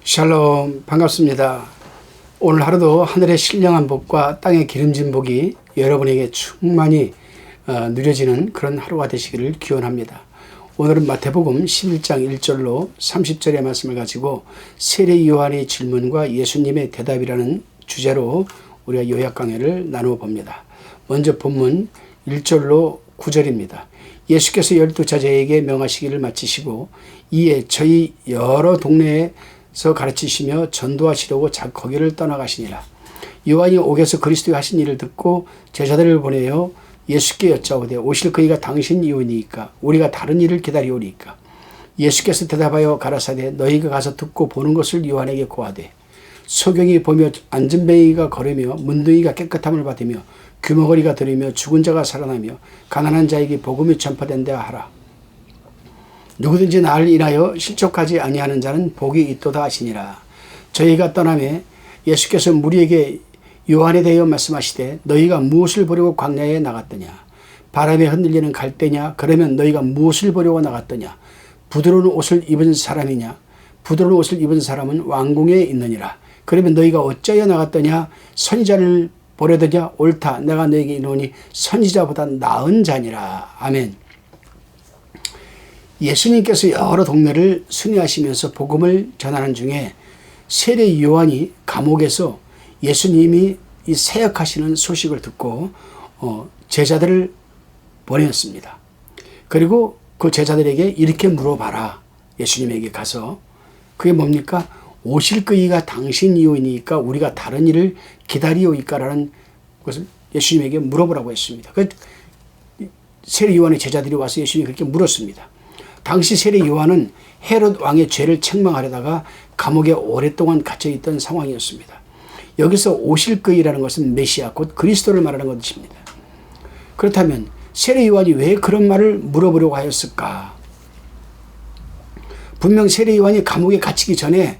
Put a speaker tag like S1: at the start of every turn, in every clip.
S1: 샬롬, 반갑습니다. 오늘 하루도 하늘의 신령한 복과 땅의 기름진 복이 여러분에게 충만히 누려지는 그런 하루가 되시기를 기원합니다. 오늘은 마태복음 11장 1절로 30절의 말씀을 가지고 세례 요한의 질문과 예수님의 대답이라는 주제로 우리가 요약 강해를 나누어 봅니다. 먼저 본문 1절로 9절입니다. 예수께서 12자제에게 명하시기를 마치시고 이에 저희 여러 동네에서 가르치시며 전도하시려고 거기를 떠나가시니라. 요한이 옥에서 그리스도의 하신 일을 듣고 제자들을 보내어 예수께 여짜오되 오실 그이가 당신이오니이까 우리가 다른 일을 기다리오니이까. 예수께서 대답하여 가라사대 너희가 가서 듣고 보는 것을 요한에게 고하되 소경이 보며 앉은 뱅이가 걸으며 문둥이가 깨끗함을 받으며 귀머거리가 들으며 죽은 자가 살아나며 가난한 자에게 복음이 전파된다 하라. 누구든지 나를 인하여 실족하지 아니하는 자는 복이 있도다 하시니라. 저희가 떠나매 예수께서 무리에게 요한에 대하여 말씀하시되 너희가 무엇을 보려고 광야에 나갔더냐. 바람에 흔들리는 갈대냐. 그러면 너희가 무엇을 보려고 나갔더냐. 부드러운 옷을 입은 사람이냐. 부드러운 옷을 입은 사람은 왕궁에 있느니라. 그러면 너희가 어찌하여 나갔더냐. 선지자를 보려더냐. 옳다. 내가 너희에게 이르노니 선지자보다 나은 자니라. 아멘. 예수님께서 여러 동네를 순회하시면서 복음을 전하는 중에 세례 요한이 감옥에서 예수님이 이 사역하시는 소식을 듣고 제자들을 보냈습니다. 그리고 그 제자들에게 이렇게 물어봐라. 예수님에게 가서 그게 뭡니까? 오실 그이가 당신이오니까 우리가 다른 일을 기다리오이까라는 것을 예수님에게 물어보라고 했습니다. 세례 요한의 제자들이 와서 예수님이 그렇게 물었습니다. 당시 세례 요한은 헤롯 왕의 죄를 책망하려다가 감옥에 오랫동안 갇혀있던 상황이었습니다. 여기서 오실 그이라는 것은 메시아 곧 그리스도를 말하는 것입니다. 그렇다면 세례 요한이 왜 그런 말을 물어보려고 하였을까? 분명 세례 요한이 감옥에 갇히기 전에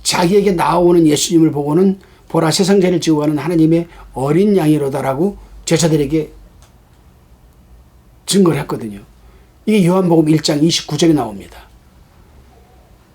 S1: 자기에게 나오는 예수님을 보고는 보라 세상 죄를 지고 가는 하나님의 어린 양이로다라고 제자들에게 증거를 했거든요. 이게 요한복음 1장 29절에 나옵니다.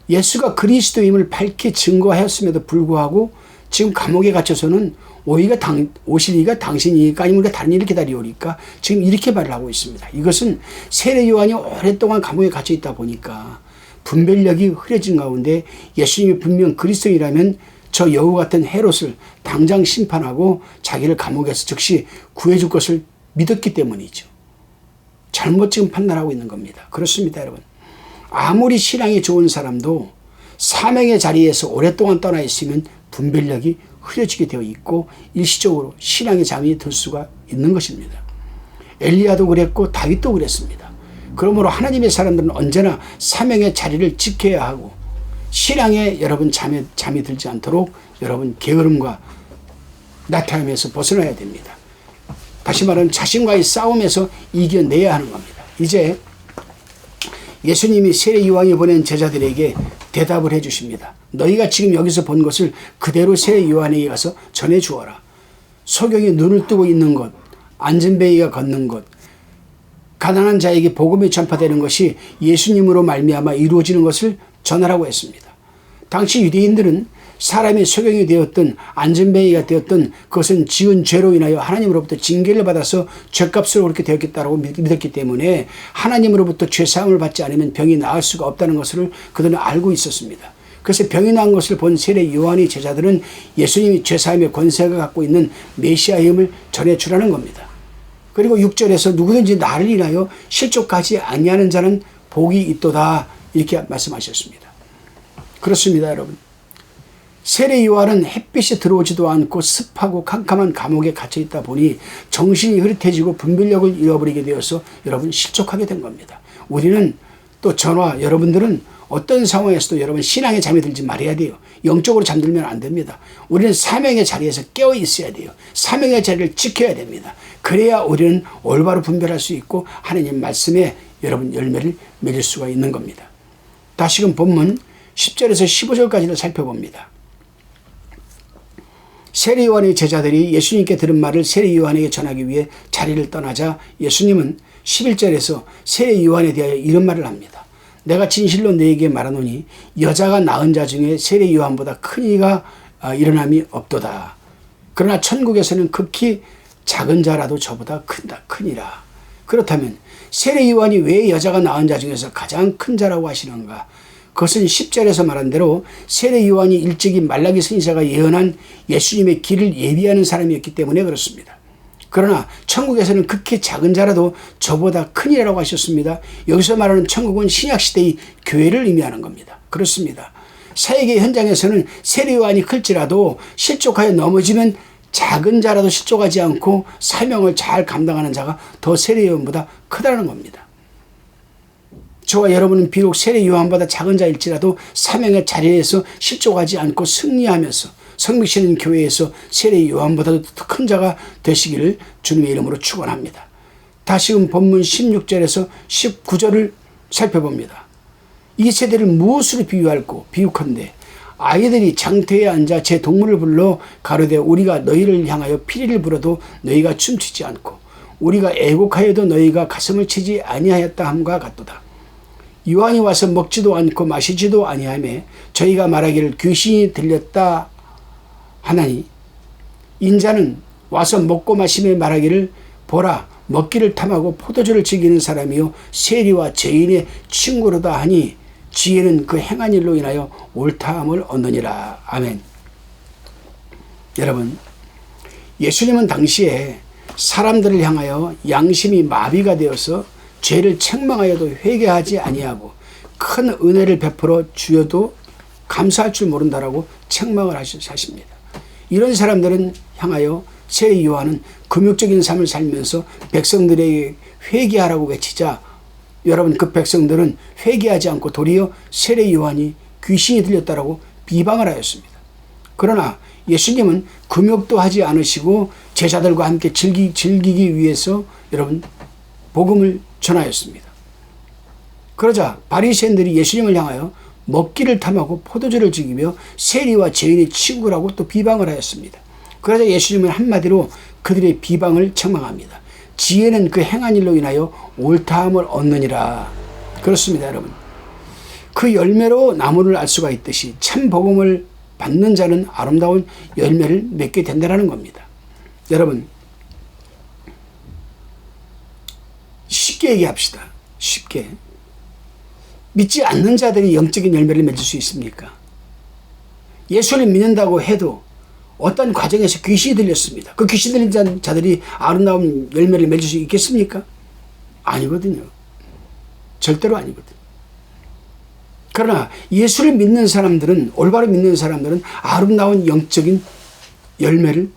S1: 예수가 그리스도임을 밝히 증거하였음에도 불구하고 지금 감옥에 갇혀서는 오실 이가 당신이니까 아니면 우리가 다른 일을 기다리오니까 지금 이렇게 말을 하고 있습니다. 이것은 세례 요한이 오랫동안 감옥에 갇혀 있다 보니까 분별력이 흐려진 가운데 예수님이 분명 그리스도이라면 저 여우 같은 헤롯을 당장 심판하고 자기를 감옥에서 즉시 구해줄 것을 믿었기 때문이죠. 잘못 지금 판단하고 있는 겁니다. 그렇습니다, 여러분. 아무리 신앙이 좋은 사람도 사명의 자리에서 오랫동안 떠나 있으면 분별력이 흐려지게 되어 있고 일시적으로 신앙의 잠이 들 수가 있는 것입니다. 엘리야도 그랬고 다윗도 그랬습니다. 그러므로 하나님의 사람들은 언제나 사명의 자리를 지켜야 하고 신앙에 여러분 잠이 들지 않도록 여러분 게으름과 나태함에서 벗어나야 됩니다. 다시 말하면 자신과의 싸움에서 이겨내야 하는 겁니다. 이제 예수님이 세례 요한이 보낸 제자들에게 대답을 해 주십니다. 너희가 지금 여기서 본 것을 그대로 세례 요한에게 가서 전해 주어라. 소경이 눈을 뜨고 있는 것, 앉은 뱅이가 걷는 것, 가난한 자에게 복음이 전파되는 것이 예수님으로 말미암아 이루어지는 것을 전하라고 했습니다. 당시 유대인들은 사람이 소경이 되었든 안전뱅이가 되었든 그것은 지은 죄로 인하여 하나님으로부터 징계를 받아서 죄값으로 그렇게 되었겠다고 믿었기 때문에 하나님으로부터 죄사함을 받지 않으면 병이 나을 수가 없다는 것을 그들은 알고 있었습니다. 그래서 병이 난 것을 본 세례 요한의 제자들은 예수님이 죄사함의 권세가 갖고 있는 메시아의 힘을 전해주라는 겁니다. 그리고 6절에서 누구든지 나를 인하여 실족하지 아니하는 자는 복이 있도다 이렇게 말씀하셨습니다. 그렇습니다, 여러분. 세례 요한은 햇빛이 들어오지도 않고 습하고 캄캄한 감옥에 갇혀 있다 보니 정신이 흐릿해지고 분별력을 잃어버리게 되어서 여러분 실족하게 된 겁니다. 우리는 또 저와 여러분들은 어떤 상황에서도 여러분 신앙에 잠이 들지 말아야 돼요. 영적으로 잠들면 안 됩니다. 우리는 사명의 자리에서 깨어 있어야 돼요. 사명의 자리를 지켜야 됩니다. 그래야 우리는 올바로 분별할 수 있고 하나님 말씀에 여러분 열매를 맺을 수가 있는 겁니다. 다시금 본문 10절에서 15절까지를 살펴봅니다. 세례 요한의 제자들이 예수님께 들은 말을 세례 요한에게 전하기 위해 자리를 떠나자 예수님은 11절에서 세례 요한에 대하여 이런 말을 합니다. 내가 진실로 너에게 말하노니 여자가 낳은 자 중에 세례 요한보다 큰 이가 일어남이 없도다. 그러나 천국에서는 극히 작은 자라도 저보다 크니라. 그렇다면 세례 요한이 왜 여자가 낳은 자 중에서 가장 큰 자라고 하시는가? 그것은 10절에서 말한 대로 세례 요한이 일찍이 말라기 선지자가 예언한 예수님의 길을 예비하는 사람이었기 때문에 그렇습니다. 그러나 천국에서는 극히 작은 자라도 저보다 크니라고 하셨습니다. 여기서 말하는 천국은 신약시대의 교회를 의미하는 겁니다. 그렇습니다. 사역의 현장에서는 세례 요한이 클지라도 실족하여 넘어지면 작은 자라도 실족하지 않고 사명을 잘 감당하는 자가 더 세례 요한보다 크다는 겁니다. 저와 여러분은 비록 세례 요한보다 작은 자일지라도 사명의 자리에서 실족하지 않고 승리하면서 성미시는 교회에서 세례 요한보다도 더 큰 자가 되시기를 주님의 이름으로 축원합니다. 다시금 본문 16절에서 19절을 살펴봅니다. 이 세대를 무엇으로 비유할꼬? 비유컨대 아이들이 장터에 앉아 제 동물을 불러 가로되 우리가 너희를 향하여 피리를 불어도 너희가 춤추지 않고 우리가 애곡하여도 너희가 가슴을 치지 아니하였다 함과 같도다. 요한이 와서 먹지도 않고 마시지도 아니하며 저희가 말하기를 귀신이 들렸다 하나니 인자는 와서 먹고 마시며 말하기를 보라 먹기를 탐하고 포도주를 즐기는 사람이요 세리와 죄인의 친구로다 하니 지혜는 그 행한 일로 인하여 옳다함을 얻느니라. 아멘. 여러분, 예수님은 당시에 사람들을 향하여 양심이 마비가 되어서 죄를 책망하여도 회개하지 아니하고 큰 은혜를 베풀어 주어도 감사할 줄 모른다라고 책망을 하십니다. 이런 사람들은 향하여 세례 요한은 금욕적인 삶을 살면서 백성들에게 회개하라고 외치자 여러분 그 백성들은 회개하지 않고 도리어 세례 요한이 귀신이 들렸다라고 비방을 하였습니다. 그러나 예수님은 금욕도 하지 않으시고 제자들과 함께 즐기기 위해서 여러분 복음을 전하였습니다. 그러자 바리새인들이 예수님을 향하여 먹기를 탐하고 포도주를 즐기며 세리와 죄인의 친구라고 또 비방을 하였습니다. 그러자 예수님은 한마디로 그들의 비방을 책망합니다. 지혜는 그 행한 일로 인하여 옳다함을 얻느니라. 그렇습니다, 여러분. 그 열매로 나무를 알 수가 있듯이 참 복음을 받는 자는 아름다운 열매를 맺게 된다는 겁니다. 여러분, 쉽게 얘기합시다. 쉽게. 믿지 않는 자들이 영적인 열매를 맺을 수 있습니까? 예수를 믿는다고 해도 어떤 과정에서 귀신이 들렸습니다. 그 귀신 들린 자들이 아름다운 열매를 맺을 수 있겠습니까? 아니거든요. 절대로 아니거든요. 그러나 예수를 믿는 사람들은, 올바로 믿는 사람들은 아름다운 영적인 열매를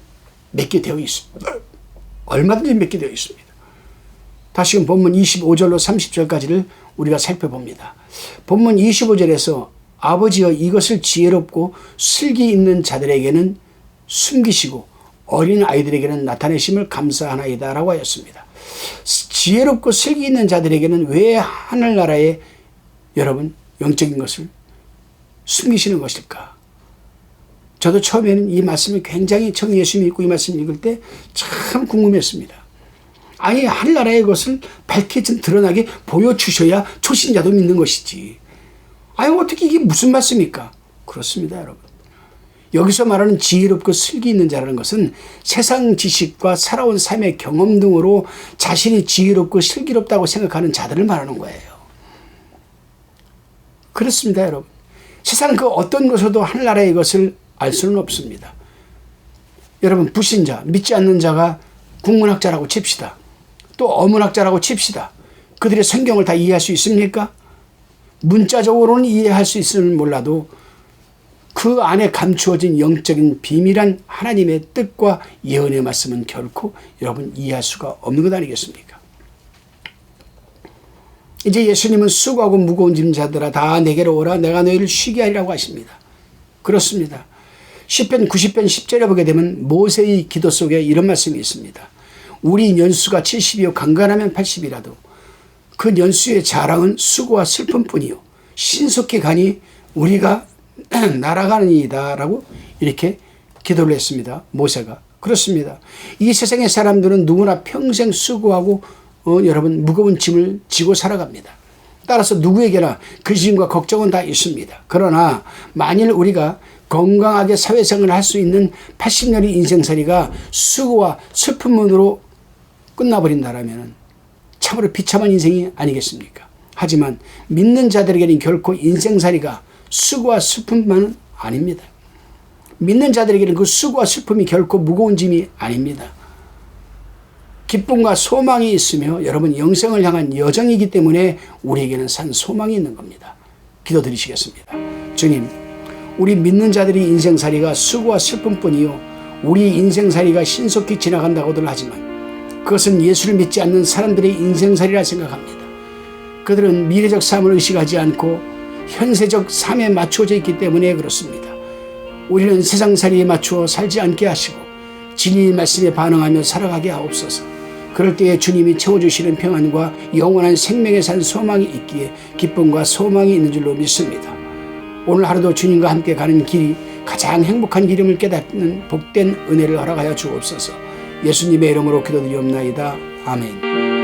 S1: 맺게 되어 있습니다. 얼마든지 맺게 되어 있습니다. 다시금 본문 25절로 30절까지를 우리가 살펴봅니다. 본문 25절에서 아버지여 이것을 지혜롭고 슬기 있는 자들에게는 숨기시고 어린 아이들에게는 나타내심을 감사하나이다 라고 하였습니다. 지혜롭고 슬기 있는 자들에게는 왜 하늘나라에 여러분 영적인 것을 숨기시는 것일까? 저도 처음에는 이 말씀을 굉장히 처음 예수 믿고 이 말씀을 읽을 때 참 궁금했습니다. 아니 하늘나라의 것을 밝게 좀 드러나게 보여주셔야 초신자도 믿는 것이지. 아니 어떻게 이게 무슨 말씀입니까? 그렇습니다, 여러분. 여기서 말하는 지혜롭고 슬기 있는 자라는 것은 세상 지식과 살아온 삶의 경험 등으로 자신이 지혜롭고 슬기롭다고 생각하는 자들을 말하는 거예요. 그렇습니다, 여러분. 세상 그 어떤 것으로도 하늘나라의 것을 알 수는 없습니다. 여러분, 불신자, 믿지 않는 자가 국문학자라고 칩시다. 또 어문학자라고 칩시다. 그들의 성경을 다 이해할 수 있습니까? 문자적으로는 이해할 수 있으면 몰라도 그 안에 감추어진 영적인 비밀한 하나님의 뜻과 예언의 말씀은 결코 여러분 이해할 수가 없는 것 아니겠습니까? 이제 예수님은 수고하고 무거운 짐 자들아 다 내게로 오라 내가 너희를 쉬게 하리라고 하십니다. 그렇습니다. 시편 90편 10절에 보게 되면 모세의 기도 속에 이런 말씀이 있습니다. 우리 년수가 70이요 강건하면 80이라도 그 년수의 자랑은 수고와 슬픔뿐이요 신속히 가니 우리가 날아가느니이다 라고 이렇게 기도를 했습니다. 모세가. 그렇습니다. 이 세상의 사람들은 누구나 평생 수고하고 여러분 무거운 짐을 지고 살아갑니다. 따라서 누구에게나 그 짐과 걱정은 다 있습니다. 그러나 만일 우리가 건강하게 사회생활을 할 수 있는 80년의 인생살이가 수고와 슬픔으로 끝나버린다라면 참으로 비참한 인생이 아니겠습니까? 하지만 믿는 자들에게는 결코 인생살이가 수고와 슬픔만은 아닙니다. 믿는 자들에게는 그 수고와 슬픔이 결코 무거운 짐이 아닙니다. 기쁨과 소망이 있으며 여러분 영생을 향한 여정이기 때문에 우리에게는 산 소망이 있는 겁니다. 기도드리시겠습니다. 주님, 우리 믿는 자들의 인생살이가 수고와 슬픔뿐이요 우리 인생살이가 신속히 지나간다고들 하지만 그것은 예수를 믿지 않는 사람들의 인생살이라 생각합니다. 그들은 미래적 삶을 의식하지 않고 현세적 삶에 맞추어져 있기 때문에 그렇습니다. 우리는 세상살이에 맞추어 살지 않게 하시고 진리의 말씀에 반응하며 살아가게 하옵소서. 그럴 때에 주님이 채워주시는 평안과 영원한 생명에 산 소망이 있기에 기쁨과 소망이 있는 줄로 믿습니다. 오늘 하루도 주님과 함께 가는 길이 가장 행복한 길임을 깨닫는 복된 은혜를 허락하여 주옵소서. 예수님의 이름으로 기도드리옵나이다. 아멘.